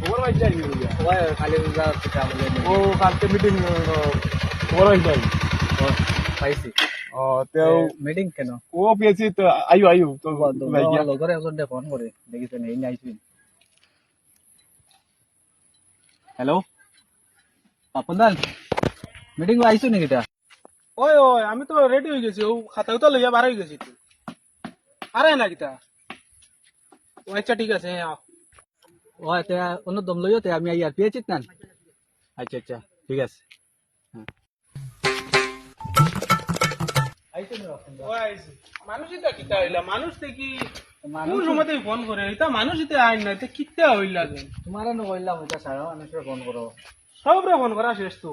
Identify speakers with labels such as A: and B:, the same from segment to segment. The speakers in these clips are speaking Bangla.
A: খবর পাইছি আর কি বলিয়া
B: ওই কালি পূজা পিঠা বলে
A: ও কালকে মিটিং খবর পাইছি আর কি।
B: পাইছি
A: ও তেও
B: মিটিং কেন
A: ও পেয়েছি তো আইও আইও তো ভাই গিয়া
B: লগরে একজন ফোন করে দেখিছেন এই নাইছেন হ্যালো পাপনদান মিটিং আইছো নাকি এটা
C: ওই ওই আমি তো রেডি হয়ে গেছি ও খাতা তো লইয়া বার হয়ে গেছি তুই আরে না কিতা ও আচ্ছা ঠিক আছে হ্যাঁ
B: ওই তে অন্য দম লইও তে আমি আইয়ার পেয়েছিস না আচ্ছা আচ্ছা ঠিক আছে আইছো না
C: ওই আইছি মানুষই তো কিতা হইলা মানুষ দেখি কোন সময়তে ফোন করে এটা মানুষই তো আইন না এটা কিতা হইলা যে
B: তোমার না কইলাম ওটা সারা মানুষের ফোন করো
C: সবরে ফোন করা শেষ তো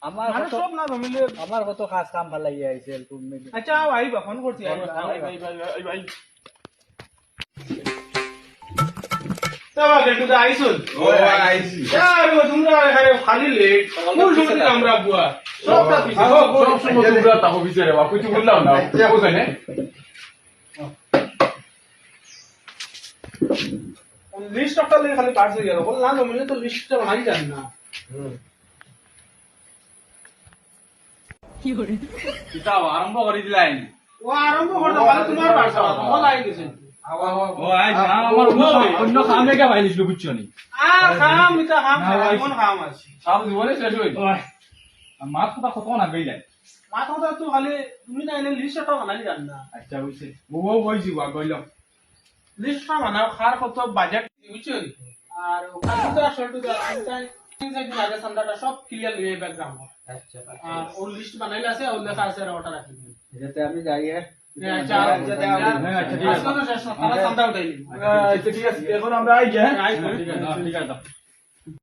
B: আমার
C: মানুষ
B: কত
C: সব না মিলে
B: আমার কত খাস কাম ভাল লাগি আইছে তুমি
C: আচ্ছা আইবা ফোন করছি আইবা
A: ভাই
C: তাবা বেটু দা আইছুন
A: ও আইছি
C: যাও তোমরা এখানে খালি লেট কোন সময়তে আমরা বুয়া সবটা পিছে
A: সব সময় তোমরা তাকো বিচারে বা কিছু বললাম না বুঝছেন না
C: লিস্ট একটা লেগে খালি পারছে গেল বল না মিলে তো লিস্টটা বানাই যান না
A: কিতাব আরম্ভ করে দিলাই
C: ও আরম্ভ করতে পারে তোমার পারছে বল আই গেছে
A: ও আই না আমার অন্য কাম লেগে বাইলিছিল বুঝছো নি
C: আর খাম এটা খাম কোন খাম আছে
A: সব জীবনে শেষ হইল মাছ কথা কত না গইলাই
C: মাথা তো খালি তুমি না এনে লিস্টটা বানাই যান না
A: আচ্ছা বুঝছে বউ বইছি বা কইলাম
C: লিস্টটা বানাও খার কত বাজেট বুঝছো আর ওখানে তো আসলে তো আগে সন্ধ্যাটা সব ক্লিয়ার হয়ে ব্যাকগ্রাউন্ড
B: আচ্ছা
C: আর ও লিস্ট বানাইলে আছে ওর লেখা আছে ওটা রাখি
B: এটাতে আমি যাই হ্যাঁ
C: আচ্ছা ঠিক আছে তারা সন্ধ্যা উঠাইলি
A: আচ্ছা ঠিক আছে এখন আমরা আই যাই
C: আই
A: ঠিক আছে